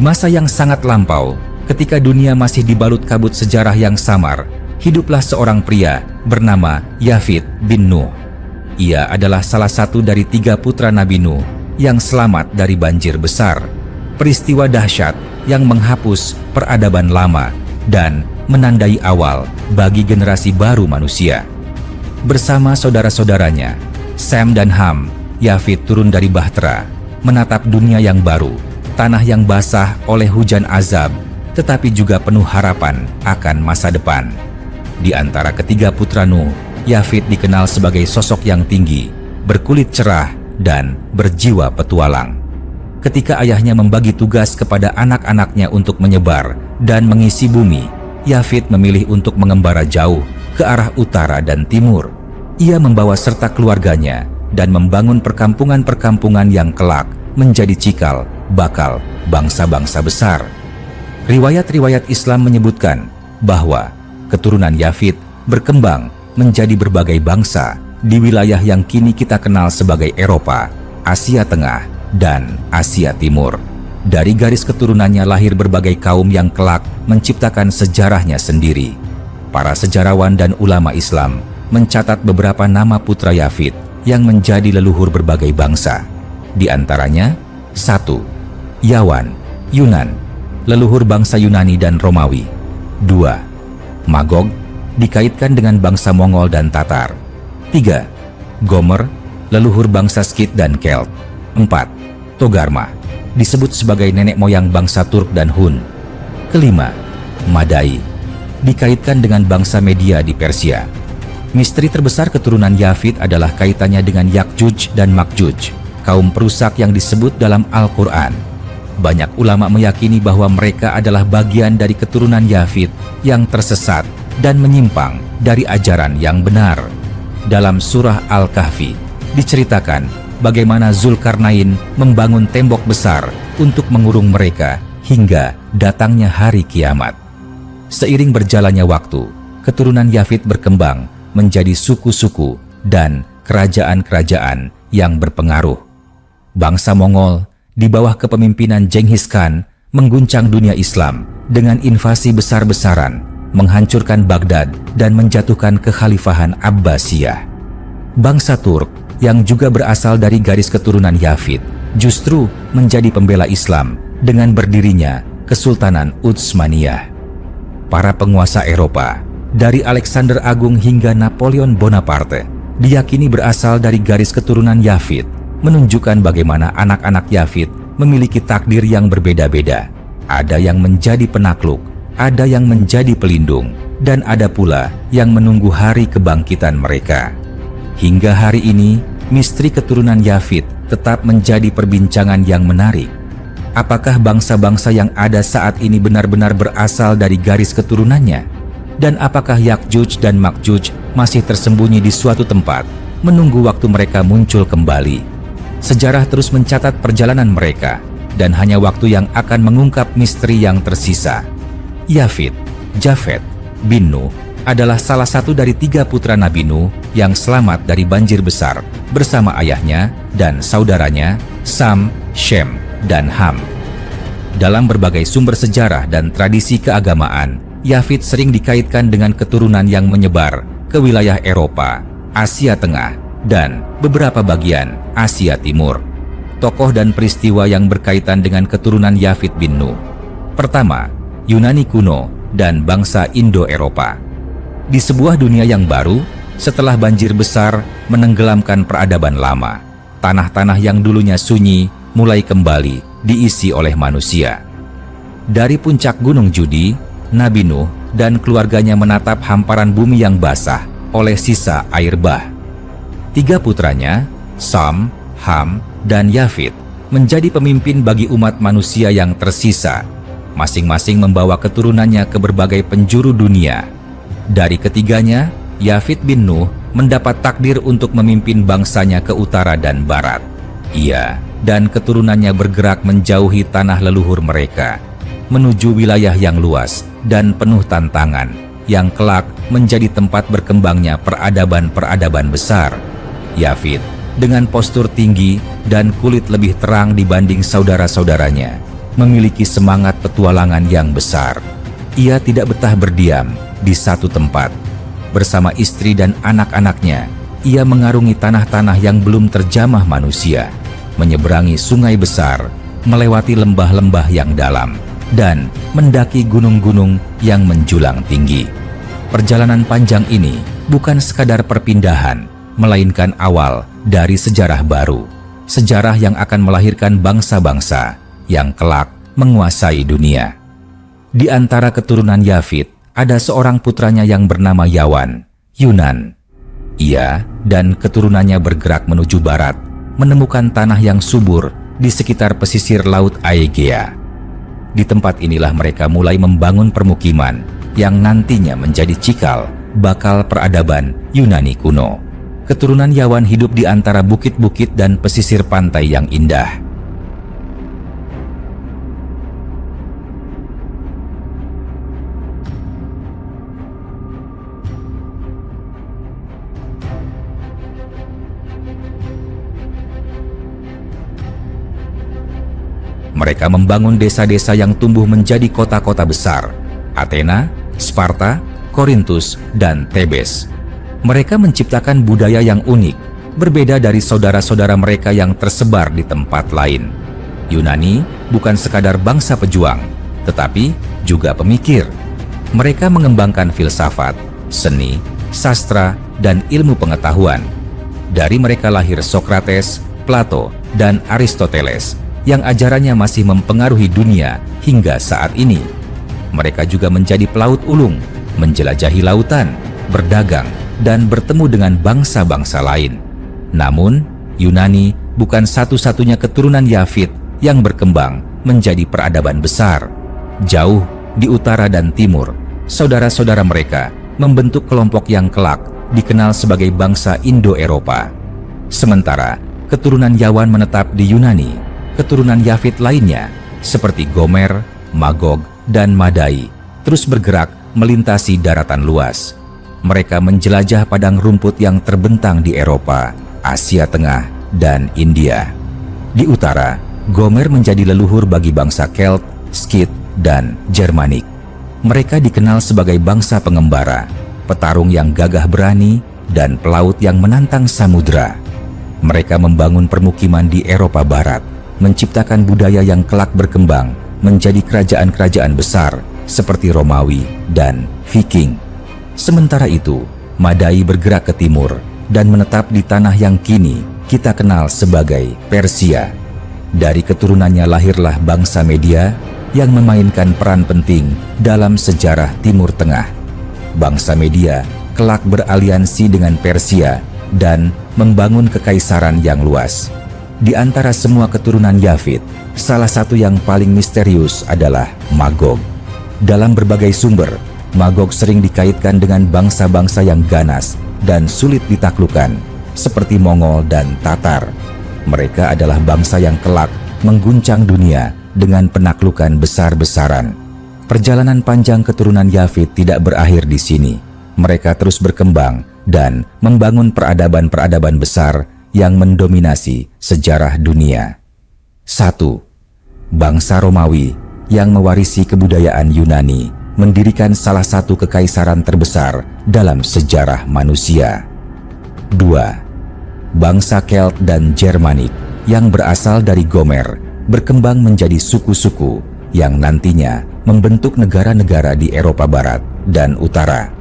masa yang sangat lampau, ketika dunia masih dibalut kabut sejarah yang samar, hiduplah seorang pria bernama Yafid bin Nuh. Ia adalah salah satu dari 3 putra Nabi Nuh yang selamat dari banjir besar, peristiwa dahsyat yang menghapus peradaban lama dan menandai awal bagi generasi baru manusia. Bersama saudara-saudaranya, Sem dan Ham, Yafid turun dari bahtera, menatap dunia yang baru, tanah yang basah oleh hujan azab, tetapi juga penuh harapan akan masa depan. Di antara ketiga putra Nuh, Yafid dikenal sebagai sosok yang tinggi, berkulit cerah, dan berjiwa petualang. Ketika ayahnya membagi tugas kepada anak-anaknya untuk menyebar dan mengisi bumi, Yafid memilih untuk mengembara jauh ke arah utara dan timur. Ia membawa serta keluarganya dan membangun perkampungan-perkampungan yang kelak menjadi cikal bakal bangsa-bangsa besar. Riwayat-riwayat Islam menyebutkan bahwa keturunan Yafid berkembang menjadi berbagai bangsa di wilayah yang kini kita kenal sebagai Eropa, Asia Tengah, dan Asia Timur. Dari garis keturunannya lahir berbagai kaum yang kelak menciptakan sejarahnya sendiri. Para sejarawan dan ulama Islam mencatat beberapa nama putra Yafid yang menjadi leluhur berbagai bangsa. Di antaranya, 1. Yawan, Yunan, leluhur bangsa Yunani dan Romawi. 2. Magog, dikaitkan dengan bangsa Mongol dan Tatar. 3. Gomer, leluhur bangsa Skit dan Kelt. 4. Togarma, disebut sebagai nenek moyang bangsa Turk dan Hun. Kelima, Madai, dikaitkan dengan bangsa Media di Persia. Misteri terbesar keturunan Yafid adalah kaitannya dengan Yakjuj dan Makjuj, kaum perusak yang disebut dalam Al-Quran. Banyak ulama meyakini bahwa mereka adalah bagian dari keturunan Yafid yang tersesat dan menyimpang dari ajaran yang benar. Dalam surah Al-Kahfi diceritakan bagaimana Zulkarnain membangun tembok besar untuk mengurung mereka hingga datangnya hari kiamat. Seiring berjalannya waktu, keturunan Yafid berkembang menjadi suku-suku dan kerajaan-kerajaan yang berpengaruh. Bangsa Mongol di bawah kepemimpinan Genghis Khan mengguncang dunia Islam dengan invasi besar-besaran, menghancurkan Baghdad dan menjatuhkan kekhalifahan Abbasiyah. Bangsa Turk yang juga berasal dari garis keturunan Yafid justru menjadi pembela Islam dengan berdirinya Kesultanan Utsmaniyah. Para penguasa Eropa, dari Alexander Agung hingga Napoleon Bonaparte, diyakini berasal dari garis keturunan Yafid, menunjukkan bagaimana anak-anak Yafid memiliki takdir yang berbeda-beda. Ada yang menjadi penakluk, ada yang menjadi pelindung, dan ada pula yang menunggu hari kebangkitan mereka. Hingga hari ini, misteri keturunan Yafid tetap menjadi perbincangan yang menarik. Apakah bangsa-bangsa yang ada saat ini benar-benar berasal dari garis keturunannya? Dan apakah Yakjuj dan Makjuj masih tersembunyi di suatu tempat, menunggu waktu mereka muncul kembali? Sejarah terus mencatat perjalanan mereka, dan hanya waktu yang akan mengungkap misteri yang tersisa. Yafid, Jafet bin Nuh adalah salah satu dari 3 putra Nabi Nuh yang selamat dari banjir besar bersama ayahnya dan saudaranya Sam, Shem, dan Ham. Dalam berbagai sumber sejarah dan tradisi keagamaan, Yafid sering dikaitkan dengan keturunan yang menyebar ke wilayah Eropa, Asia Tengah, dan beberapa bagian Asia Timur. Tokoh dan peristiwa yang berkaitan dengan keturunan Yafid bin Nuh. Pertama, Yunani kuno dan bangsa Indo-Eropa. Di sebuah dunia yang baru, setelah banjir besar menenggelamkan peradaban lama, tanah-tanah yang dulunya sunyi mulai kembali diisi oleh manusia. Dari puncak Gunung Judi, Nabi Nuh dan keluarganya menatap hamparan bumi yang basah oleh sisa air bah. 3 putranya, Sam, Ham, dan Yafid, menjadi pemimpin bagi umat manusia yang tersisa, masing-masing membawa keturunannya ke berbagai penjuru dunia. Dari ketiganya, Yafid bin Nuh mendapat takdir untuk memimpin bangsanya ke utara dan barat. Ia dan keturunannya bergerak menjauhi tanah leluhur mereka, menuju wilayah yang luas dan penuh tantangan, yang kelak menjadi tempat berkembangnya peradaban-peradaban besar. Yafid, dengan postur tinggi dan kulit lebih terang dibanding saudara-saudaranya, memiliki semangat petualangan yang besar. Ia tidak betah berdiam di satu tempat. Bersama istri dan anak-anaknya, ia mengarungi tanah-tanah yang belum terjamah manusia, menyeberangi sungai besar, melewati lembah-lembah yang dalam, dan mendaki gunung-gunung yang menjulang tinggi. Perjalanan panjang ini bukan sekadar perpindahan, melainkan awal dari sejarah baru. Sejarah yang akan melahirkan bangsa-bangsa yang kelak menguasai dunia. Di antara keturunan Yafit, ada seorang putranya yang bernama Yawan, Yunan. Ia dan keturunannya bergerak menuju barat, menemukan tanah yang subur di sekitar pesisir Laut Aegea. Di tempat inilah mereka mulai membangun permukiman yang nantinya menjadi cikal bakal peradaban Yunani kuno. Keturunan Yawan hidup di antara bukit-bukit dan pesisir pantai yang indah. Mereka membangun desa-desa yang tumbuh menjadi kota-kota besar, Athena, Sparta, Korintus, dan Thebes. Mereka menciptakan budaya yang unik, berbeda dari saudara-saudara mereka yang tersebar di tempat lain. Yunani bukan sekadar bangsa pejuang, tetapi juga pemikir. Mereka mengembangkan filsafat, seni, sastra, dan ilmu pengetahuan. Dari mereka lahir Sokrates, Plato, dan Aristoteles, yang ajarannya masih mempengaruhi dunia hingga saat ini. Mereka juga menjadi pelaut ulung, menjelajahi lautan, berdagang, dan bertemu dengan bangsa-bangsa lain. Namun, Yunani bukan satu-satunya keturunan Yafit yang berkembang menjadi peradaban besar. Jauh di utara dan timur, saudara-saudara mereka membentuk kelompok yang kelak dikenal sebagai bangsa Indo-Eropa. Sementara keturunan Yawan menetap di Yunani, keturunan Yafit lainnya seperti Gomer, Magog, dan Madai terus bergerak melintasi daratan luas. Mereka menjelajah padang rumput yang terbentang di Eropa, Asia Tengah, dan India. Di utara, Gomer menjadi leluhur bagi bangsa Kelt, Skit, dan Germanik. Mereka dikenal sebagai bangsa pengembara, petarung yang gagah berani, dan pelaut yang menantang samudra. Mereka membangun permukiman di Eropa Barat, menciptakan budaya yang kelak berkembang menjadi kerajaan-kerajaan besar seperti Romawi dan Viking. Sementara itu, Madai bergerak ke timur dan menetap di tanah yang kini kita kenal sebagai Persia. Dari keturunannya lahirlah bangsa Media yang memainkan peran penting dalam sejarah Timur Tengah. Bangsa Media kelak beraliansi dengan Persia dan membangun kekaisaran yang luas. Di antara semua keturunan Yafit, salah satu yang paling misterius adalah Magog. Dalam berbagai sumber, Magog sering dikaitkan dengan bangsa-bangsa yang ganas dan sulit ditaklukkan, seperti Mongol dan Tatar. Mereka adalah bangsa yang kelak mengguncang dunia dengan penaklukan besar-besaran. Perjalanan panjang keturunan Yafit tidak berakhir di sini. Mereka terus berkembang dan membangun peradaban-peradaban besar yang mendominasi sejarah dunia. 1. Bangsa Romawi yang mewarisi kebudayaan Yunani mendirikan salah satu kekaisaran terbesar dalam sejarah manusia. 2. Bangsa Kelt dan Germanik yang berasal dari Gomer berkembang menjadi suku-suku yang nantinya membentuk negara-negara di Eropa Barat dan Utara.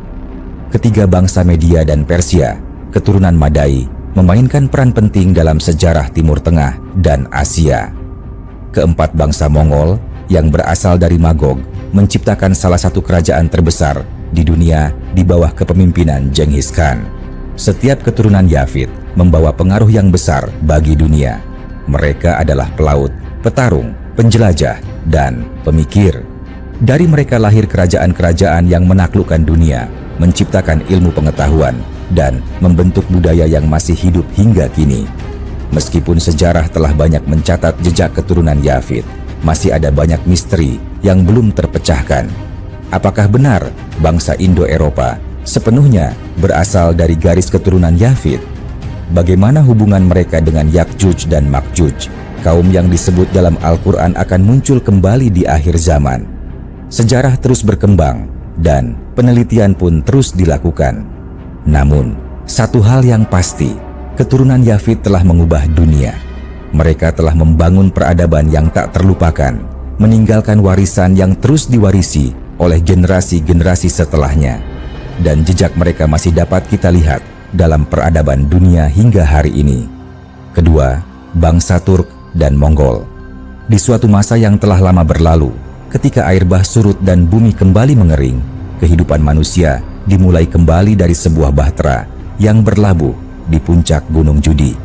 Ketiga bangsa Media dan Persia, keturunan Madai, memainkan peran penting dalam sejarah Timur Tengah dan Asia. Keempat bangsa Mongol yang berasal dari Magog menciptakan salah satu kerajaan terbesar di dunia di bawah kepemimpinan Genghis Khan. Setiap keturunan Yafit membawa pengaruh yang besar bagi dunia. Mereka adalah pelaut, petarung, penjelajah, dan pemikir. Dari mereka lahir kerajaan-kerajaan yang menaklukkan dunia, menciptakan ilmu pengetahuan, dan membentuk budaya yang masih hidup hingga kini. Meskipun sejarah telah banyak mencatat jejak keturunan Yafit, masih ada banyak misteri yang belum terpecahkan. Apakah benar bangsa Indo-Eropa sepenuhnya berasal dari garis keturunan Yafit? Bagaimana hubungan mereka dengan Yakjuj dan Makjuj? kaum yang disebut dalam Al-Quran akan muncul kembali di akhir zaman. Sejarah terus berkembang dan penelitian pun terus dilakukan. Namun, satu hal yang pasti, keturunan Yafid telah mengubah dunia. Mereka telah membangun peradaban yang tak terlupakan, meninggalkan warisan yang terus diwarisi oleh generasi-generasi setelahnya. Dan jejak mereka masih dapat kita lihat dalam peradaban dunia hingga hari ini. Kedua, bangsa Turk dan Mongol. Di suatu masa yang telah lama berlalu, ketika air bah surut dan bumi kembali mengering, kehidupan manusia dimulai kembali dari sebuah bahtera yang berlabuh di puncak Gunung Judi.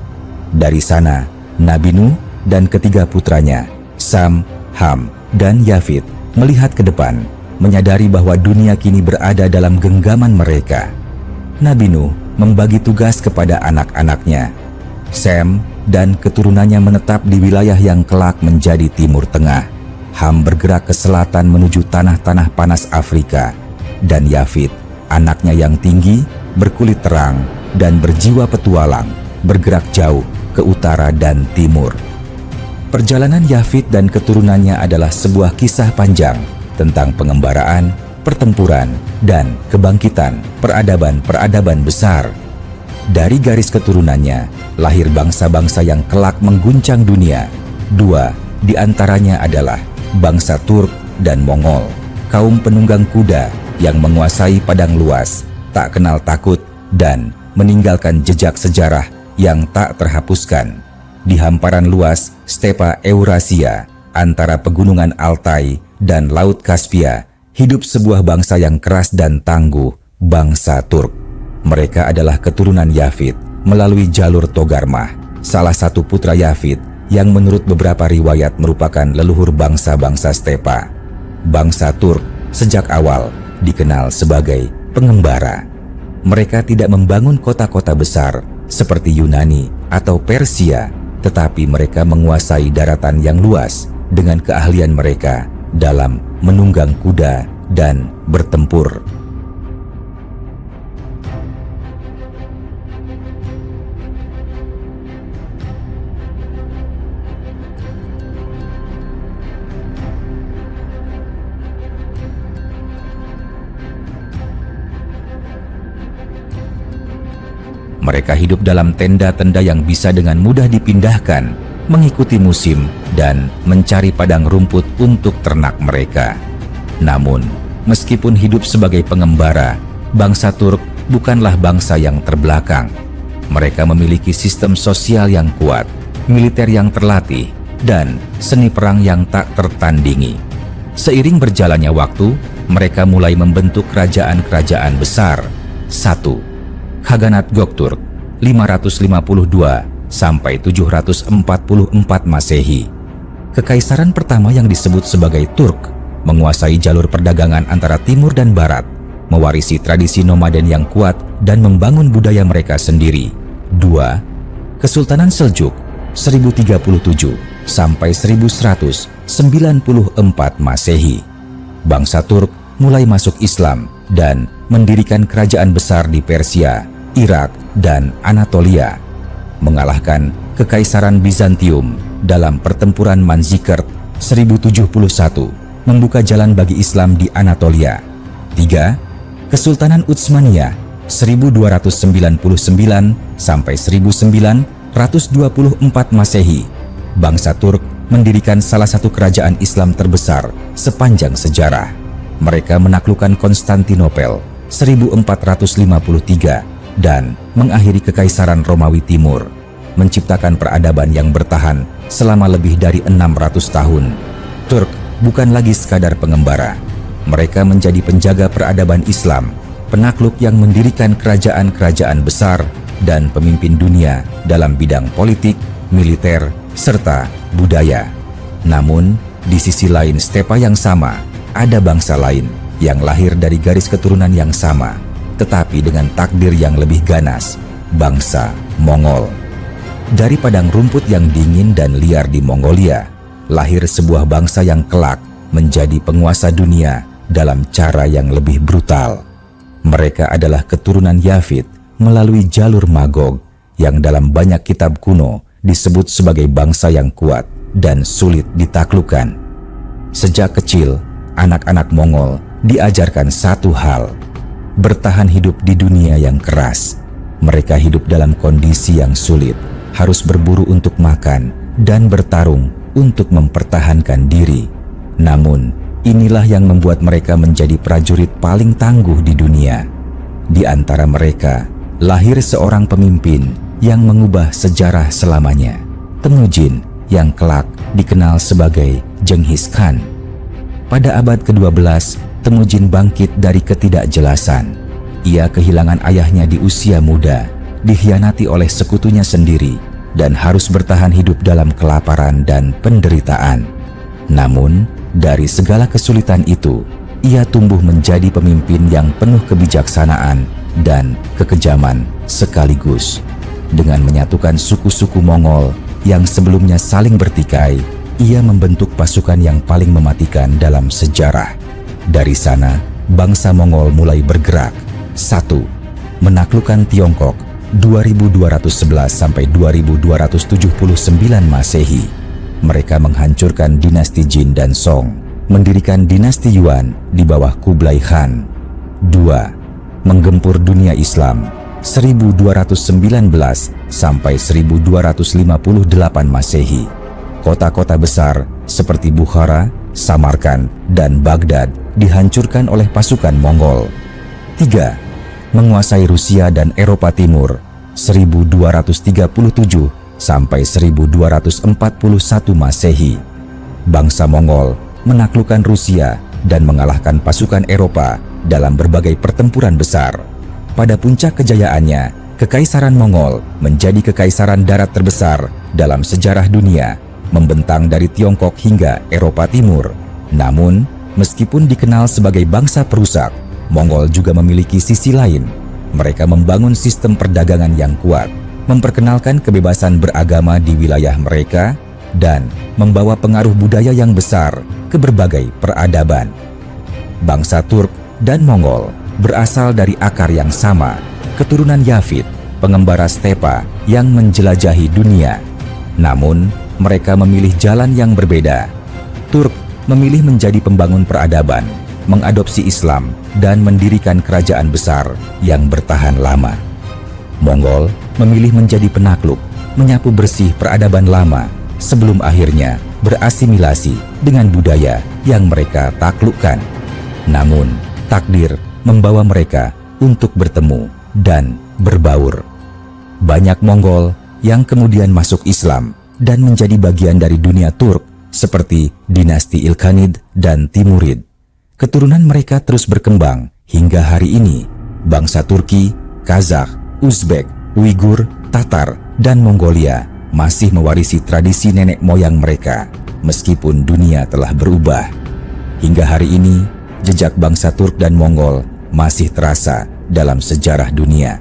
Dari sana, Nabi Nuh dan ketiga putranya, Sam, Ham, dan Yafid, melihat ke depan, menyadari bahwa dunia kini berada dalam genggaman mereka. Nabi Nuh membagi tugas kepada anak-anaknya. Sam dan keturunannya menetap di wilayah yang kelak menjadi Timur Tengah. Ham bergerak ke selatan menuju tanah-tanah panas Afrika. Dan Yafid, anaknya yang tinggi, berkulit terang, dan berjiwa petualang, bergerak jauh ke utara dan timur. Perjalanan Yafid dan keturunannya adalah sebuah kisah panjang tentang pengembaraan, pertempuran, dan kebangkitan peradaban-peradaban besar. Dari garis keturunannya, lahir bangsa-bangsa yang kelak mengguncang dunia. Dua di antaranya adalah bangsa Turk dan Mongol, kaum penunggang kuda yang menguasai padang luas, tak kenal takut, dan meninggalkan jejak sejarah yang tak terhapuskan. Di hamparan luas stepa Eurasia, antara pegunungan Altai dan Laut Kaspia, hidup sebuah bangsa yang keras dan tangguh, bangsa Turk. Mereka adalah keturunan Yafid melalui jalur Togarmah, salah satu putra Yafid yang menurut beberapa riwayat merupakan leluhur bangsa-bangsa stepa. Bangsa Turk sejak awal dikenal sebagai pengembara. Mereka tidak membangun kota-kota besar seperti Yunani atau Persia, tetapi mereka menguasai daratan yang luas dengan keahlian mereka dalam menunggang kuda dan bertempur. Mereka hidup dalam tenda-tenda yang bisa dengan mudah dipindahkan, mengikuti musim, dan mencari padang rumput untuk ternak mereka. Namun, meskipun hidup sebagai pengembara, bangsa Turk bukanlah bangsa yang terbelakang. Mereka memiliki sistem sosial yang kuat, militer yang terlatih, dan seni perang yang tak tertandingi. Seiring berjalannya waktu, mereka mulai membentuk kerajaan-kerajaan besar. 1. Khaganat Gökturk 552 sampai 744 Masehi. Kekaisaran pertama yang disebut sebagai Turk menguasai jalur perdagangan antara timur dan barat, mewarisi tradisi nomaden yang kuat dan membangun budaya mereka sendiri. 2. Kesultanan Seljuk 1037 sampai 1194 Masehi. Bangsa Turk mulai masuk Islam dan mendirikan kerajaan besar di Persia, Irak, dan Anatolia, mengalahkan Kekaisaran Bizantium dalam pertempuran Manzikert 1071, membuka jalan bagi Islam di Anatolia. 3. Kesultanan Utsmaniyah 1299 sampai 1924 Masehi. Bangsa Turk mendirikan salah satu kerajaan Islam terbesar sepanjang sejarah. Mereka menaklukkan Konstantinopel 1453 dan mengakhiri Kekaisaran Romawi Timur, menciptakan peradaban yang bertahan selama lebih dari 600 tahun. Turk bukan lagi sekadar pengembara. Mereka menjadi penjaga peradaban Islam, penakluk yang mendirikan kerajaan-kerajaan besar dan pemimpin dunia dalam bidang politik, militer, serta budaya. Namun, di sisi lain stepa yang sama, ada bangsa lain yang lahir dari garis keturunan yang sama, tetapi dengan takdir yang lebih ganas, bangsa Mongol. Dari padang rumput yang dingin dan liar di Mongolia, lahir sebuah bangsa yang kelak menjadi penguasa dunia dalam cara yang lebih brutal. Mereka adalah keturunan Yafid melalui jalur Magog yang dalam banyak kitab kuno disebut sebagai bangsa yang kuat dan sulit ditaklukkan. Sejak kecil, anak-anak Mongol diajarkan satu hal: bertahan hidup di dunia yang keras. Mereka hidup dalam kondisi yang sulit, harus berburu untuk makan dan bertarung untuk mempertahankan diri. Namun, inilah yang membuat mereka menjadi prajurit paling tangguh di dunia. Di antara mereka, lahir seorang pemimpin yang mengubah sejarah selamanya, Temujin, yang kelak dikenal sebagai Genghis Khan. Pada abad ke-12, Temujin bangkit dari ketidakjelasan. Ia kehilangan ayahnya di usia muda, dikhianati oleh sekutunya sendiri, dan harus bertahan hidup dalam kelaparan dan penderitaan. Namun, dari segala kesulitan itu, ia tumbuh menjadi pemimpin yang penuh kebijaksanaan dan kekejaman sekaligus. Dengan menyatukan suku-suku Mongol yang sebelumnya saling bertikai, ia membentuk pasukan yang paling mematikan dalam sejarah. Dari sana, bangsa Mongol mulai bergerak. 1. Menaklukkan Tiongkok 2211 sampai 2279 Masehi. Mereka menghancurkan dinasti Jin dan Song, mendirikan dinasti Yuan di bawah Kublai Khan. 2. Menggempur dunia Islam 1219 sampai 1258 Masehi. Kota-kota besar seperti Bukhara, Samarkand, dan Baghdad dihancurkan oleh pasukan Mongol. 3. Menguasai Rusia dan Eropa Timur 1237 sampai 1241 Masehi. Bangsa Mongol menaklukkan Rusia dan mengalahkan pasukan Eropa dalam berbagai pertempuran besar. Pada puncak kejayaannya, Kekaisaran Mongol menjadi kekaisaran darat terbesar dalam sejarah dunia, membentang dari Tiongkok hingga Eropa Timur. Namun, meskipun dikenal sebagai bangsa perusak, Mongol juga memiliki sisi lain. Mereka membangun sistem perdagangan yang kuat, memperkenalkan kebebasan beragama di wilayah mereka, dan membawa pengaruh budaya yang besar ke berbagai peradaban. Bangsa Turk dan Mongol berasal dari akar yang sama, keturunan Yafit, pengembara stepa yang menjelajahi dunia. Namun, mereka memilih jalan yang berbeda. Turk memilih menjadi pembangun peradaban, mengadopsi Islam, dan mendirikan kerajaan besar yang bertahan lama. Mongol memilih menjadi penakluk, menyapu bersih peradaban lama sebelum akhirnya berasimilasi dengan budaya yang mereka taklukkan. Namun, takdir membawa mereka untuk bertemu dan berbaur. Banyak Mongol yang kemudian masuk Islam dan menjadi bagian dari dunia Turk seperti dinasti Ilkhanid dan Timurid. Keturunan mereka terus berkembang hingga hari ini. Bangsa Turki, Kazakh, Uzbek, Uighur, Tatar, dan Mongolia masih mewarisi tradisi nenek moyang mereka meskipun dunia telah berubah. Hingga hari ini, jejak bangsa Turk dan Mongol masih terasa dalam sejarah dunia.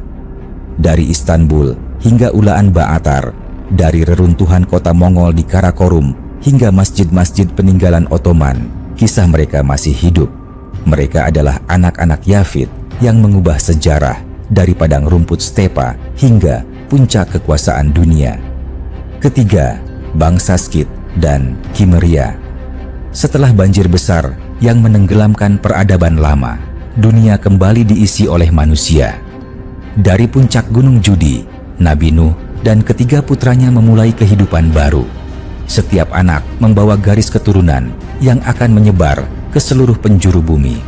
Dari Istanbul hingga Ulaan Baatar, dari reruntuhan kota Mongol di Karakorum hingga masjid-masjid peninggalan Ottoman, kisah mereka masih hidup. Mereka adalah anak-anak Yafit yang mengubah sejarah dari padang rumput stepa hingga puncak kekuasaan dunia. Ketiga, bangsa Skit dan Kimeria. Setelah banjir besar yang menenggelamkan peradaban lama, dunia kembali diisi oleh manusia. Dari puncak Gunung Judi, Nabi Nuh dan ketiga putranya memulai kehidupan baru. Setiap anak membawa garis keturunan yang akan menyebar ke seluruh penjuru bumi.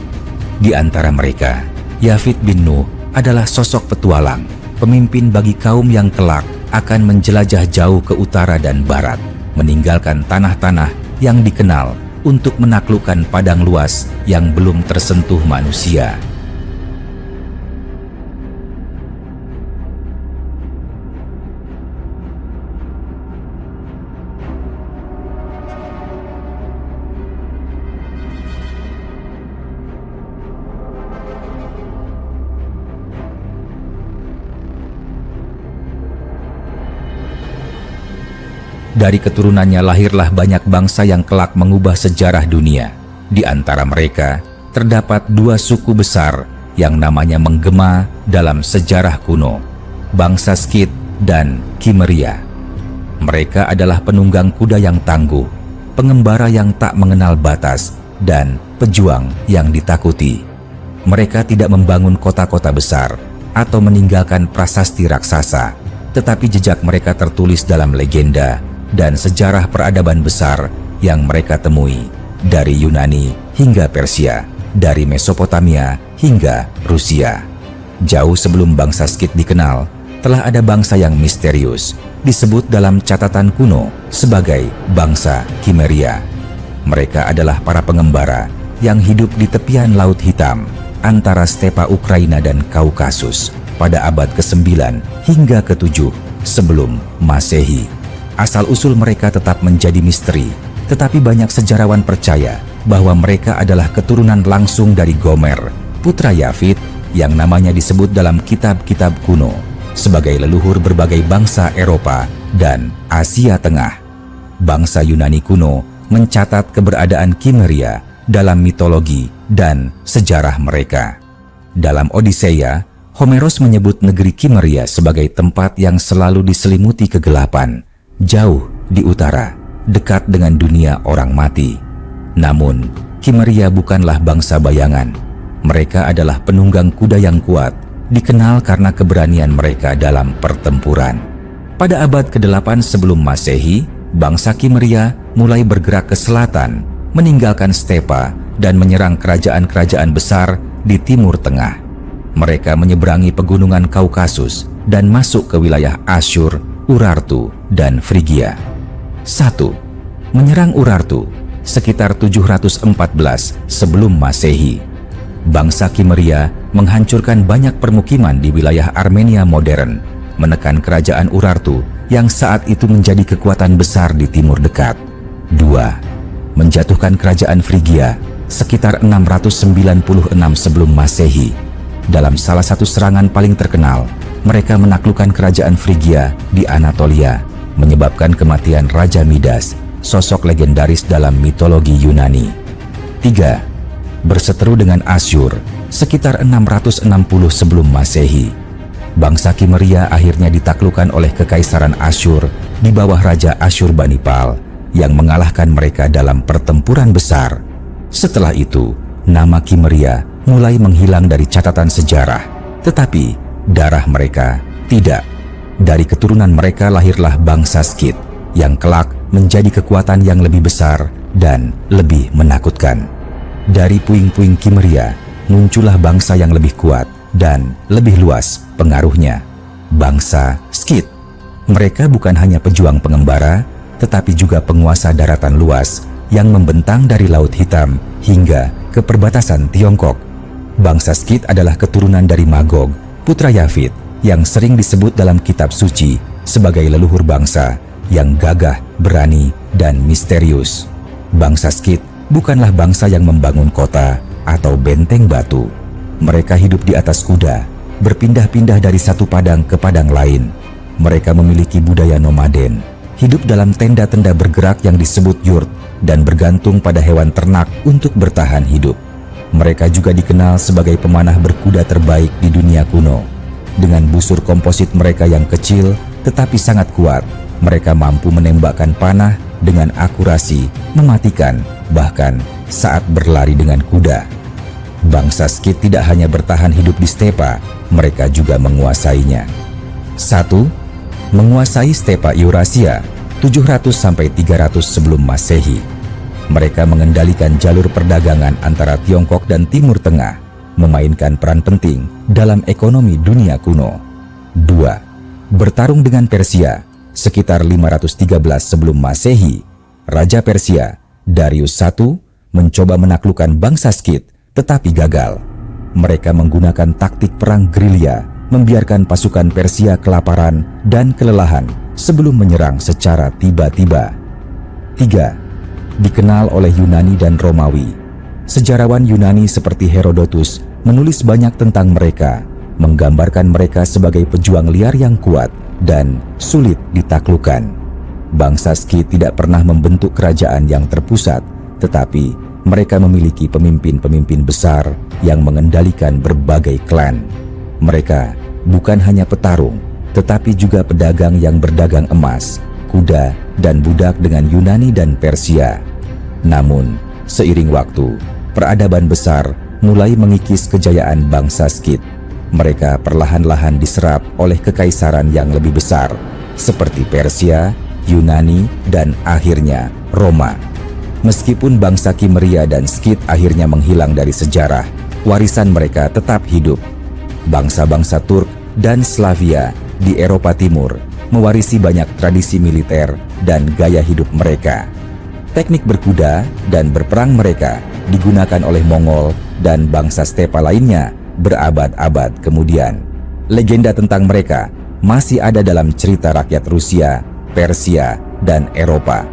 Di antara mereka, Yafit bin Nuh adalah sosok petualang, pemimpin bagi kaum yang kelak akan menjelajah jauh ke utara dan barat, meninggalkan tanah-tanah yang dikenal untuk menaklukkan padang luas yang belum tersentuh manusia. Dari keturunannya lahirlah banyak bangsa yang kelak mengubah sejarah dunia. Di antara mereka, terdapat dua suku besar yang namanya menggema dalam sejarah kuno, bangsa Skit dan Kimeria. Mereka adalah penunggang kuda yang tangguh, pengembara yang tak mengenal batas, dan pejuang yang ditakuti. Mereka tidak membangun kota-kota besar atau meninggalkan prasasti raksasa, tetapi jejak mereka tertulis dalam legenda dan sejarah peradaban besar yang mereka temui dari Yunani hingga Persia, dari Mesopotamia hingga Rusia. Jauh sebelum bangsa Skit dikenal, telah ada bangsa yang misterius, disebut dalam catatan kuno sebagai bangsa Kimeria. Mereka adalah para pengembara yang hidup di tepian Laut Hitam antara stepa Ukraina dan Kaukasus pada abad ke-9 hingga ke-7 sebelum Masehi. Asal-usul mereka tetap menjadi misteri, tetapi banyak sejarawan percaya bahwa mereka adalah keturunan langsung dari Gomer, putra Yafit, yang namanya disebut dalam kitab-kitab kuno sebagai leluhur berbagai bangsa Eropa dan Asia Tengah. Bangsa Yunani kuno mencatat keberadaan Kimeria dalam mitologi dan sejarah mereka. Dalam Odiseia, Homeros menyebut negeri Kimeria sebagai tempat yang selalu diselimuti kegelapan, jauh di utara, dekat dengan dunia orang mati. Namun, Kimeria bukanlah bangsa bayangan. Mereka adalah penunggang kuda yang kuat, dikenal karena keberanian mereka dalam pertempuran. Pada abad ke-8 sebelum Masehi, bangsa Kimeria mulai bergerak ke selatan, meninggalkan stepa dan menyerang kerajaan-kerajaan besar di Timur Tengah. Mereka menyeberangi pegunungan Kaukasus dan masuk ke wilayah Asyur, Urartu, dan Frigia. 1. Menyerang Urartu sekitar 714 sebelum Masehi. Bangsa Kimeria menghancurkan banyak permukiman di wilayah Armenia modern, menekan kerajaan Urartu yang saat itu menjadi kekuatan besar di Timur Dekat. 2. Menjatuhkan kerajaan Frigia sekitar 696 sebelum Masehi. Dalam salah satu serangan paling terkenal, mereka menaklukkan kerajaan Frigia di Anatolia, menyebabkan kematian Raja Midas, sosok legendaris dalam mitologi Yunani. 3. Berseteru dengan Asyur sekitar 660 sebelum Masehi. Bangsa Kimeria akhirnya ditaklukkan oleh Kekaisaran Asyur di bawah Raja Asyurbanipal yang mengalahkan mereka dalam pertempuran besar. Setelah itu, nama Kimeria mulai menghilang dari catatan sejarah, tetapi darah mereka tidak. Dari keturunan mereka lahirlah bangsa Skit yang kelak menjadi kekuatan yang lebih besar dan lebih menakutkan. Dari puing-puing Kimeria muncullah bangsa yang lebih kuat dan lebih luas pengaruhnya, bangsa Skit. Mereka bukan hanya pejuang pengembara, tetapi juga penguasa daratan luas yang membentang dari Laut Hitam hingga ke perbatasan Tiongkok. Bangsa Skit adalah keturunan dari Magog, putra Yafit, yang sering disebut dalam kitab suci sebagai leluhur bangsa yang gagah, berani, dan misterius. Bangsa Skit bukanlah bangsa yang membangun kota atau benteng batu. Mereka hidup di atas kuda, berpindah-pindah dari satu padang ke padang lain. Mereka memiliki budaya nomaden, hidup dalam tenda-tenda bergerak yang disebut yurt, dan bergantung pada hewan ternak untuk bertahan hidup. Mereka juga dikenal sebagai pemanah berkuda terbaik di dunia kuno. Dengan busur komposit mereka yang kecil tetapi sangat kuat, mereka mampu menembakkan panah dengan akurasi, mematikan, bahkan saat berlari dengan kuda. Bangsa Skit tidak hanya bertahan hidup di stepa, mereka juga menguasainya. 1. Menguasai stepa Eurasia 700-300 sebelum Masehi. Mereka mengendalikan jalur perdagangan antara Tiongkok dan Timur Tengah, memainkan peran penting dalam ekonomi dunia kuno. 2. Bertarung dengan Persia sekitar 513 sebelum Masehi. Raja Persia, Darius I, mencoba menaklukkan bangsa Skit, tetapi gagal. Mereka menggunakan taktik perang gerilya, membiarkan pasukan Persia kelaparan dan kelelahan sebelum menyerang secara tiba-tiba. 3. Dikenal oleh Yunani dan Romawi. Sejarawan Yunani seperti Herodotus menulis banyak tentang mereka, menggambarkan mereka sebagai pejuang liar yang kuat dan sulit ditaklukkan. Bangsa Skit tidak pernah membentuk kerajaan yang terpusat, tetapi mereka memiliki pemimpin-pemimpin besar yang mengendalikan berbagai klan. Mereka bukan hanya petarung, tetapi juga pedagang yang berdagang emas, kuda dan budak dengan Yunani dan Persia. Namun, seiring waktu, peradaban besar mulai mengikis kejayaan bangsa Skit. Mereka perlahan-lahan diserap oleh kekaisaran yang lebih besar, seperti Persia, Yunani, dan akhirnya Roma. Meskipun bangsa Kimmeria dan Skit akhirnya menghilang dari sejarah, warisan mereka tetap hidup. Bangsa-bangsa Turk dan Slavia di Eropa Timur mewarisi banyak tradisi militer dan gaya hidup mereka. Teknik berkuda dan berperang mereka digunakan oleh Mongol dan bangsa stepa lainnya berabad-abad kemudian. Legenda tentang mereka masih ada dalam cerita rakyat Rusia, Persia, dan Eropa.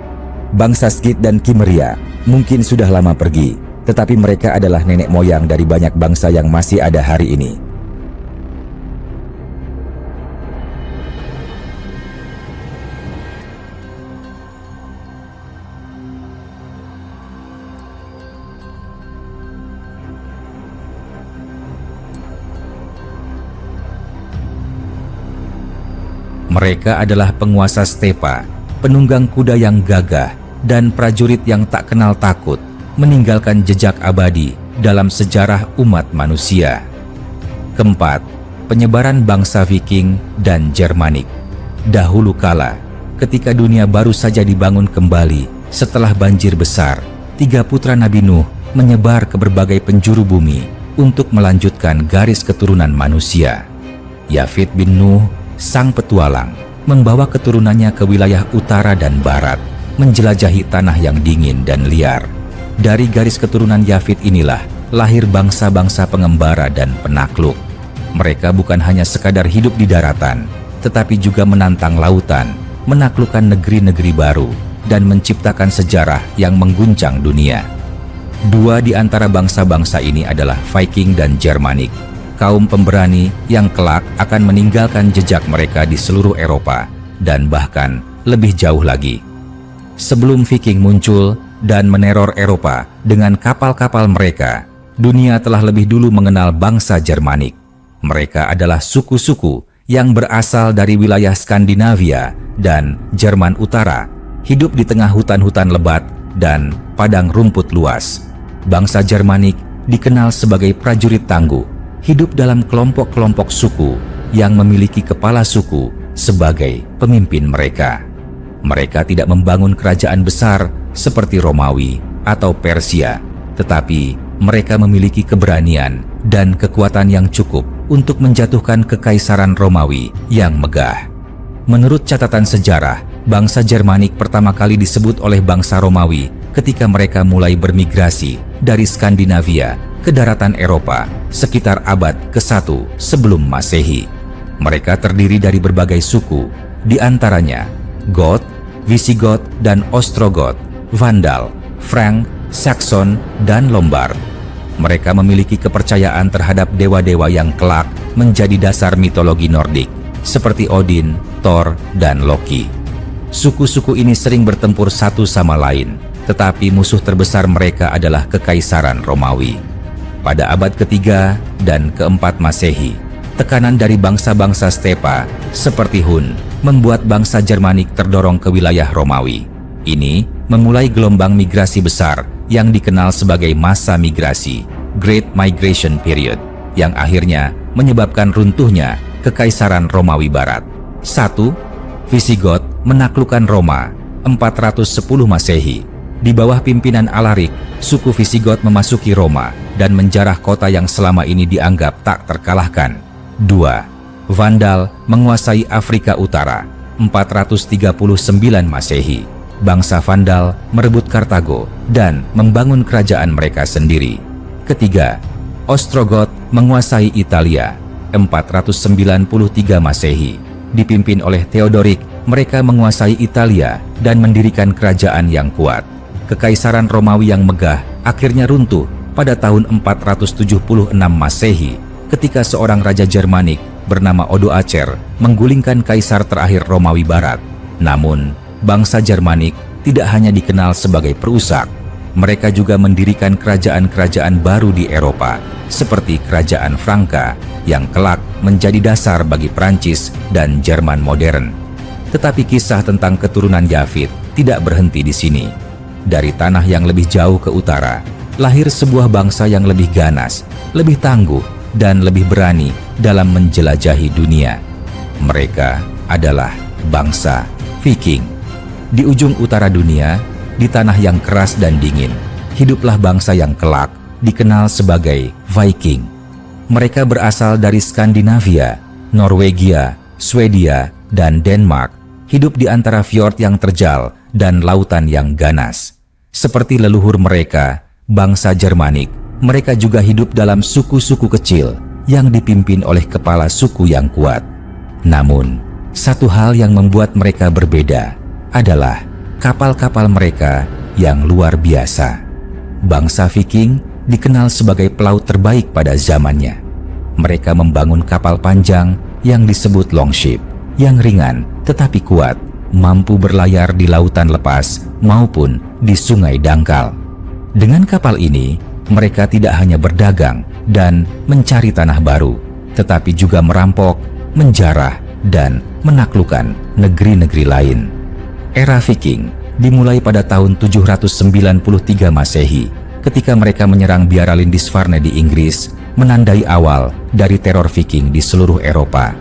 Bangsa Skit dan Kimmeria mungkin sudah lama pergi, tetapi mereka adalah nenek moyang dari banyak bangsa yang masih ada hari ini. Mereka adalah penguasa stepa, penunggang kuda yang gagah, dan prajurit yang tak kenal takut, meninggalkan jejak abadi dalam sejarah umat manusia. Keempat, penyebaran bangsa Viking dan Jermanik. Dahulu kala, ketika dunia baru saja dibangun kembali setelah banjir besar, 3 putra Nabi Nuh menyebar ke berbagai penjuru bumi untuk melanjutkan garis keturunan manusia. Yafith bin Nuh, sang petualang, membawa keturunannya ke wilayah utara dan barat, menjelajahi tanah yang dingin dan liar. Dari garis keturunan Yafith inilah lahir bangsa-bangsa pengembara dan penakluk. Mereka bukan hanya sekadar hidup di daratan, tetapi juga menantang lautan, menaklukkan negeri-negeri baru, dan menciptakan sejarah yang mengguncang dunia. 2 di antara bangsa-bangsa ini adalah Viking dan Jermanik, kaum pemberani yang kelak akan meninggalkan jejak mereka di seluruh Eropa dan bahkan lebih jauh lagi. Sebelum Viking muncul dan meneror Eropa dengan kapal-kapal mereka, dunia telah lebih dulu mengenal bangsa Jermanik. Mereka adalah suku-suku yang berasal dari wilayah Skandinavia dan Jerman Utara, hidup di tengah hutan-hutan lebat dan padang rumput luas. Bangsa Jermanik dikenal sebagai prajurit tangguh, hidup dalam kelompok-kelompok suku yang memiliki kepala suku sebagai pemimpin mereka. Mereka tidak membangun kerajaan besar seperti Romawi atau Persia, tetapi mereka memiliki keberanian dan kekuatan yang cukup untuk menjatuhkan kekaisaran Romawi yang megah. Menurut catatan sejarah, bangsa Jermanik pertama kali disebut oleh bangsa Romawi ketika mereka mulai bermigrasi dari Skandinavia ke daratan Eropa sekitar abad ke-1 sebelum Masehi. Mereka terdiri dari berbagai suku, di antaranya Goth, Visigoth dan Ostrogoth, Vandal, Frank, Saxon, dan Lombard. Mereka memiliki kepercayaan terhadap dewa-dewa yang kelak menjadi dasar mitologi Nordik, seperti Odin, Thor, dan Loki. Suku-suku ini sering bertempur satu sama lain, tetapi musuh terbesar mereka adalah Kekaisaran Romawi. Pada abad ke-3 dan ke-4 Masehi, tekanan dari bangsa-bangsa stepa seperti Hun membuat bangsa Jermanik terdorong ke wilayah Romawi. Ini memulai gelombang migrasi besar yang dikenal sebagai masa migrasi, Great Migration Period, yang akhirnya menyebabkan runtuhnya Kekaisaran Romawi Barat. 1. Visigoth menaklukkan Roma, 410 Masehi. Di bawah pimpinan Alaric, suku Visigoth memasuki Roma dan menjarah kota yang selama ini dianggap tak terkalahkan. 2. Vandal menguasai Afrika Utara, 439 Masehi. Bangsa Vandal merebut Kartago dan membangun kerajaan mereka sendiri. Ketiga, Ostrogoth menguasai Italia, 493 Masehi. Dipimpin oleh Theodoric, mereka menguasai Italia dan mendirikan kerajaan yang kuat. Kekaisaran Romawi yang megah akhirnya runtuh pada tahun 476 Masehi ketika seorang raja Jermanik bernama Odoacer menggulingkan kaisar terakhir Romawi Barat. Namun, bangsa Jermanik tidak hanya dikenal sebagai perusak, mereka juga mendirikan kerajaan-kerajaan baru di Eropa, seperti Kerajaan Franka yang kelak menjadi dasar bagi Prancis dan Jerman modern. Tetapi kisah tentang keturunan Yafit tidak berhenti di sini. Dari tanah yang lebih jauh ke utara, lahir sebuah bangsa yang lebih ganas, lebih tangguh, dan lebih berani dalam menjelajahi dunia. Mereka adalah bangsa Viking. Di ujung utara dunia, di tanah yang keras dan dingin, hiduplah bangsa yang kelak dikenal sebagai Viking. Mereka berasal dari Skandinavia, Norwegia, Swedia, dan Denmark, hidup di antara fjord yang terjal dan lautan yang ganas. Seperti leluhur mereka, bangsa Jermanik, mereka juga hidup dalam suku-suku kecil yang dipimpin oleh kepala suku yang kuat. Namun, satu hal yang membuat mereka berbeda adalah kapal-kapal mereka yang luar biasa. Bangsa Viking dikenal sebagai pelaut terbaik pada zamannya. Mereka membangun kapal panjang yang disebut longship, yang ringan tetapi kuat, mampu berlayar di lautan lepas maupun di sungai dangkal. Dengan kapal ini, mereka tidak hanya berdagang dan mencari tanah baru, tetapi juga merampok, menjarah, dan menaklukkan negeri-negeri lain. Era Viking dimulai pada tahun 793 Masehi, ketika mereka menyerang Biara Lindisfarne di Inggris, menandai awal dari teror Viking di seluruh Eropa.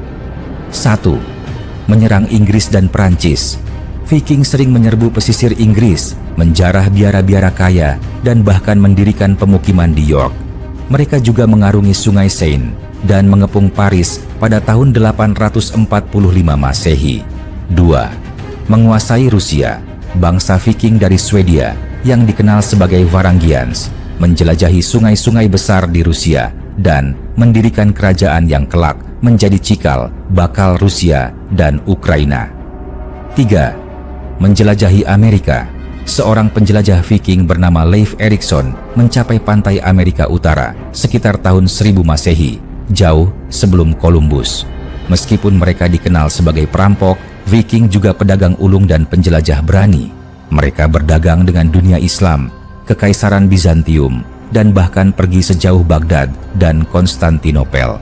1. Menyerang Inggris dan Perancis. Viking sering menyerbu pesisir Inggris, menjarah biara-biara kaya, dan bahkan mendirikan pemukiman di York. Mereka juga mengarungi Sungai Seine dan mengepung Paris pada tahun 845 Masehi. 2. Menguasai Rusia. Bangsa Viking dari Swedia yang dikenal sebagai Varangians menjelajahi sungai-sungai besar di Rusia dan mendirikan kerajaan yang kelak menjadi cikal bakal Rusia dan Ukraina. 3. Menjelajahi Amerika. Seorang penjelajah Viking bernama Leif Erikson mencapai pantai Amerika Utara sekitar tahun 1000 Masehi, jauh sebelum Columbus. Meskipun mereka dikenal sebagai perampok, Viking juga pedagang ulung dan penjelajah berani. Mereka berdagang dengan dunia Islam, Kekaisaran Bizantium, dan bahkan pergi sejauh Baghdad dan Konstantinopel.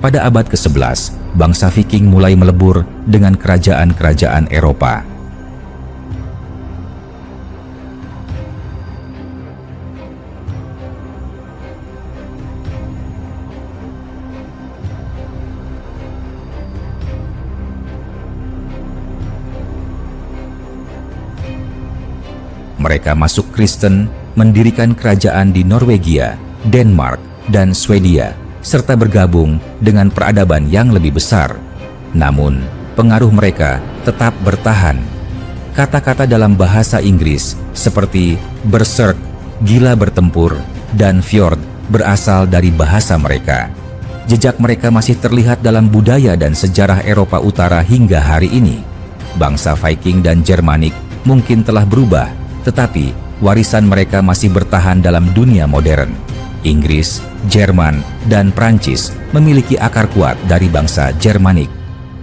Pada abad ke-11, bangsa Viking mulai melebur dengan kerajaan-kerajaan Eropa. Mereka masuk Kristen, mendirikan kerajaan di Norwegia, Denmark, dan Swedia, serta bergabung dengan peradaban yang lebih besar. Namun, pengaruh mereka tetap bertahan. Kata-kata dalam bahasa Inggris seperti berserk, gila bertempur, dan fjord berasal dari bahasa mereka. Jejak mereka masih terlihat dalam budaya dan sejarah Eropa Utara hingga hari ini. Bangsa Viking dan Jermanik mungkin telah berubah, tetapi warisan mereka masih bertahan dalam dunia modern. Inggris, Jerman, dan Prancis memiliki akar kuat dari bangsa Jermanik.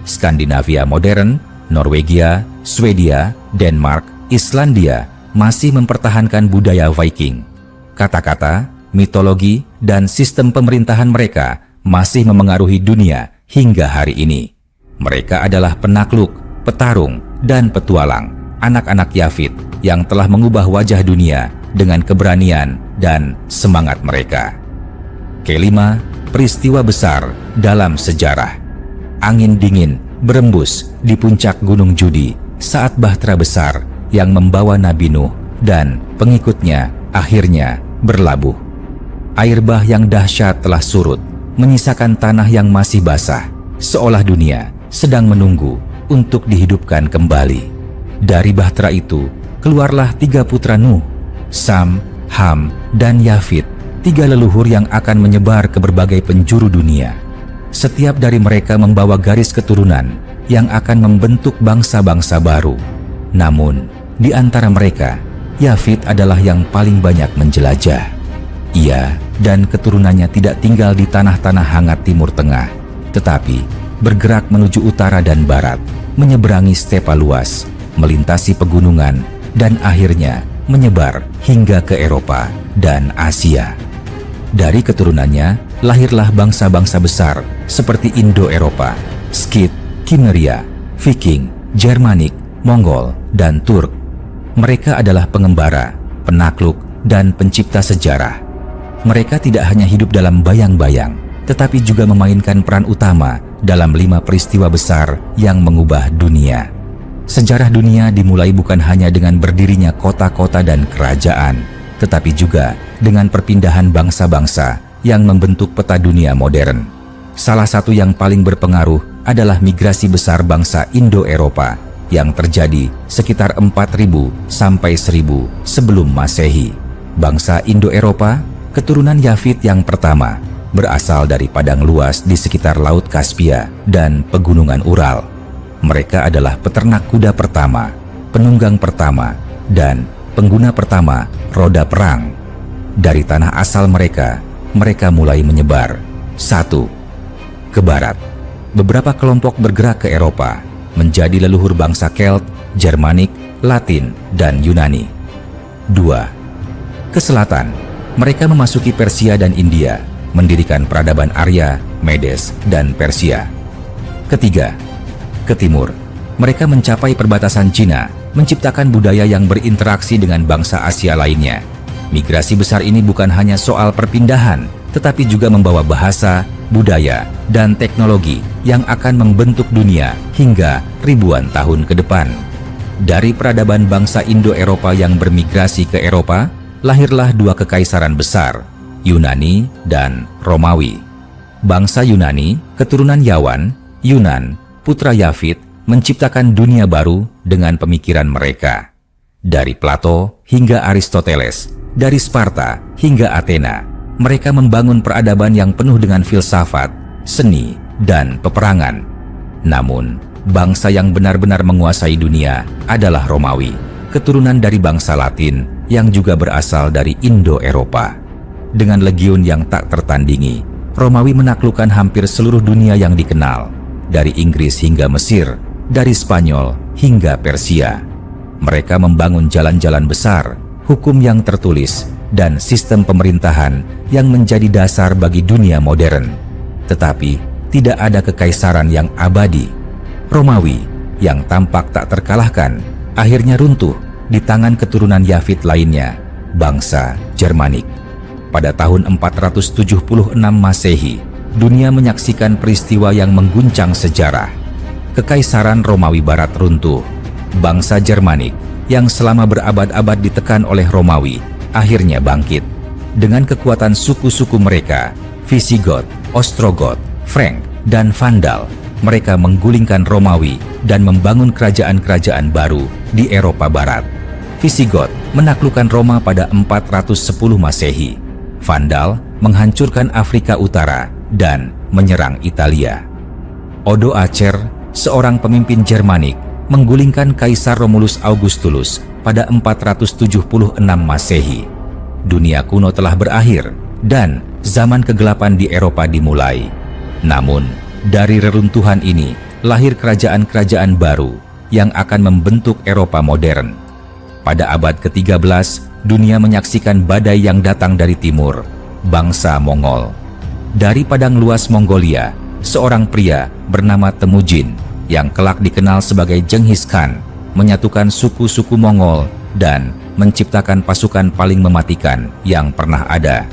Skandinavia modern, Norwegia, Swedia, Denmark, Islandia masih mempertahankan budaya Viking. Kata-kata, mitologi, dan sistem pemerintahan mereka masih memengaruhi dunia hingga hari ini. Mereka adalah penakluk, petarung, dan petualang, anak-anak Yafit yang telah mengubah wajah dunia dengan keberanian dan semangat mereka. Kelima, peristiwa besar dalam sejarah. Angin dingin berembus di puncak Gunung Judi saat bahtera besar yang membawa Nabi Nuh dan pengikutnya akhirnya berlabuh. Air bah yang dahsyat telah surut, menyisakan tanah yang masih basah, seolah dunia sedang menunggu untuk dihidupkan kembali. Dari bahtera itu, keluarlah 3 putra Nuh, Sam, Ham, dan Yafit, 3 leluhur yang akan menyebar ke berbagai penjuru dunia. Setiap dari mereka membawa garis keturunan yang akan membentuk bangsa-bangsa baru. Namun, di antara mereka, Yafit adalah yang paling banyak menjelajah. Ia dan keturunannya tidak tinggal di tanah-tanah hangat Timur Tengah, tetapi bergerak menuju utara dan barat, menyeberangi stepa luas, melintasi pegunungan, dan akhirnya menyebar hingga ke Eropa dan Asia. Dari keturunannya lahirlah bangsa-bangsa besar seperti Indo-Eropa, Skit, Kimmeria, Viking, Germanik, Mongol, dan Turk. Mereka adalah pengembara, penakluk, dan pencipta sejarah. Mereka tidak hanya hidup dalam bayang-bayang, tetapi juga memainkan peran utama dalam 5 peristiwa besar yang mengubah dunia. Sejarah dunia dimulai bukan hanya dengan berdirinya kota-kota dan kerajaan, tetapi juga dengan perpindahan bangsa-bangsa yang membentuk peta dunia modern. Salah satu yang paling berpengaruh adalah migrasi besar bangsa Indo-Eropa yang terjadi sekitar 4000 sampai 1000 sebelum Masehi. Bangsa Indo-Eropa, keturunan Yafit yang pertama, berasal dari padang luas di sekitar Laut Kaspia dan pegunungan Ural. Mereka adalah peternak kuda pertama, penunggang pertama, dan pengguna pertama roda perang. Dari tanah asal mereka mulai menyebar. 1. Ke barat. Beberapa kelompok bergerak ke Eropa, menjadi leluhur bangsa Celt, Germanik, Latin, dan Yunani. 2. Ke selatan. Mereka memasuki Persia dan India, mendirikan peradaban Arya, Medes, dan Persia. 3. Ke timur. Mereka mencapai perbatasan Cina, menciptakan budaya yang berinteraksi dengan bangsa Asia lainnya. Migrasi besar ini bukan hanya soal perpindahan, tetapi juga membawa bahasa, budaya, dan teknologi yang akan membentuk dunia hingga ribuan tahun ke depan. Dari peradaban bangsa Indo-Eropa yang bermigrasi ke Eropa, lahirlah 2 kekaisaran besar, Yunani dan Romawi. Bangsa Yunani, keturunan Yawan, Yunan, putra Yafit, menciptakan dunia baru dengan pemikiran mereka. Dari Plato hingga Aristoteles, dari Sparta hingga Athena, mereka membangun peradaban yang penuh dengan filsafat, seni, dan peperangan. Namun, bangsa yang benar-benar menguasai dunia adalah Romawi, keturunan dari bangsa Latin yang juga berasal dari Indo-Eropa. Dengan legiun yang tak tertandingi, Romawi menaklukkan hampir seluruh dunia yang dikenal, dari Inggris hingga Mesir, dari Spanyol hingga Persia. Mereka membangun jalan-jalan besar, hukum yang tertulis, dan sistem pemerintahan yang menjadi dasar bagi dunia modern. Tetapi, tidak ada kekaisaran yang abadi. Romawi, yang tampak tak terkalahkan, akhirnya runtuh di tangan keturunan Yafit lainnya, bangsa Germanik. Pada tahun 476 Masehi, dunia menyaksikan peristiwa yang mengguncang sejarah. Kekaisaran Romawi Barat runtuh. Bangsa Germanik, yang selama berabad-abad ditekan oleh Romawi, akhirnya bangkit. Dengan kekuatan suku-suku mereka, Visigoth, Ostrogoth, Frank, dan Vandal, mereka menggulingkan Romawi dan membangun kerajaan-kerajaan baru di Eropa Barat. Visigoth menaklukkan Roma pada 410 Masehi. Vandal menghancurkan Afrika Utara dan menyerang Italia. Odo Acer, seorang pemimpin Germanik, menggulingkan Kaisar Romulus Augustulus pada 476 Masehi. Dunia kuno telah berakhir dan zaman kegelapan di Eropa dimulai. Namun, dari reruntuhan ini lahir kerajaan-kerajaan baru yang akan membentuk Eropa modern. Pada abad ke-13, dunia menyaksikan badai yang datang dari timur, bangsa Mongol. Dari padang luas Mongolia, seorang pria bernama Temujin yang kelak dikenal sebagai Genghis Khan menyatukan suku-suku Mongol dan menciptakan pasukan paling mematikan yang pernah ada.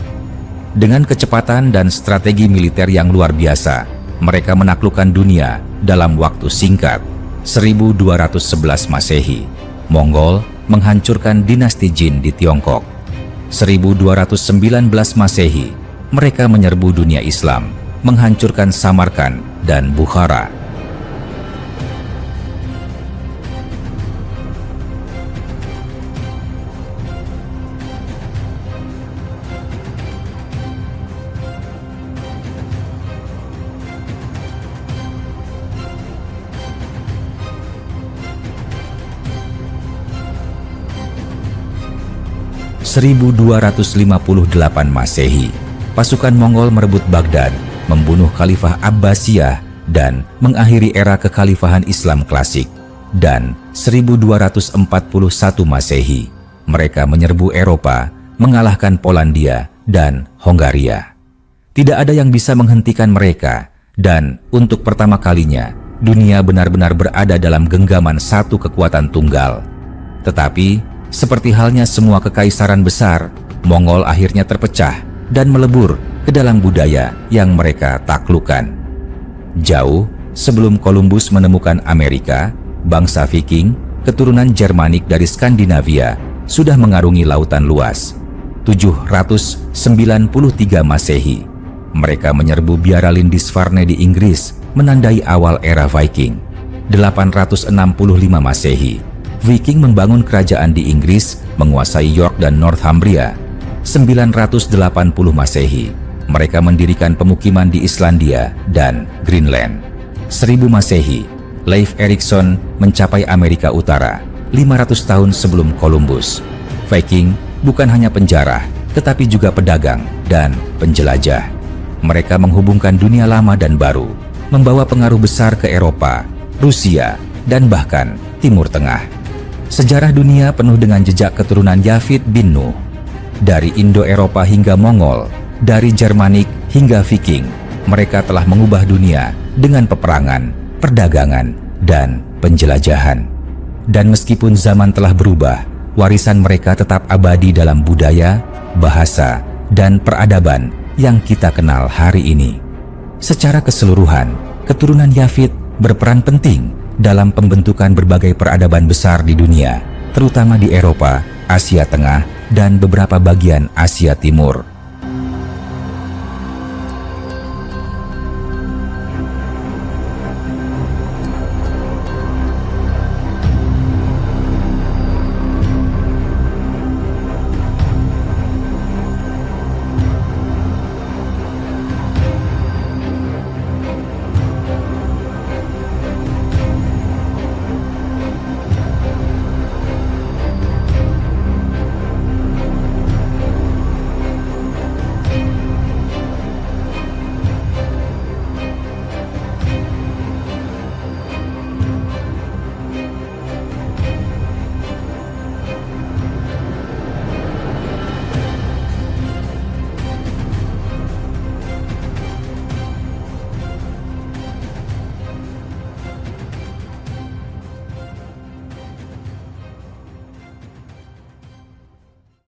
Dengan kecepatan dan strategi militer yang luar biasa, mereka menaklukkan dunia dalam waktu singkat. 1211 Masehi, Mongol menghancurkan dinasti Jin di Tiongkok. 1219 Masehi, mereka menyerbu dunia Islam, menghancurkan Samarkand dan Bukhara. 1258 Masehi, pasukan Mongol merebut Baghdad, membunuh Khalifah Abbasiyah, dan mengakhiri era kekhalifahan Islam klasik. Dan 1241 Masehi, mereka menyerbu Eropa, mengalahkan Polandia dan Hongaria. Tidak ada yang bisa menghentikan mereka, dan untuk pertama kalinya, dunia benar-benar berada dalam genggaman satu kekuatan tunggal. Tetapi, seperti halnya semua kekaisaran besar, Mongol akhirnya terpecah dan melebur ke dalam budaya yang mereka taklukkan. Jauh sebelum Columbus menemukan Amerika, bangsa Viking, keturunan Jermanik dari Skandinavia, sudah mengarungi lautan luas. 793 Masehi, mereka menyerbu Biara Lindisfarne di Inggris, menandai awal era Viking. 865 Masehi, Viking membangun kerajaan di Inggris, menguasai York dan Northumbria. 980 Masehi, mereka mendirikan pemukiman di Islandia dan Greenland. 1000 Masehi, Leif Erikson mencapai Amerika Utara, 500 tahun sebelum Columbus. Viking bukan hanya penjara, tetapi juga pedagang dan penjelajah. Mereka menghubungkan dunia lama dan baru, membawa pengaruh besar ke Eropa, Rusia, dan bahkan Timur Tengah. Sejarah dunia penuh dengan jejak keturunan Yafit bin Nuh. Dari Indo-Eropa hingga Mongol, dari Jermanik hingga Viking, mereka telah mengubah dunia dengan peperangan, perdagangan, dan penjelajahan. Dan meskipun zaman telah berubah, warisan mereka tetap abadi dalam budaya, bahasa, dan peradaban yang kita kenal hari ini. Secara keseluruhan, keturunan Yafit berperan penting dalam pembentukan berbagai peradaban besar di dunia, terutama di Eropa, Asia Tengah, dan beberapa bagian Asia Timur.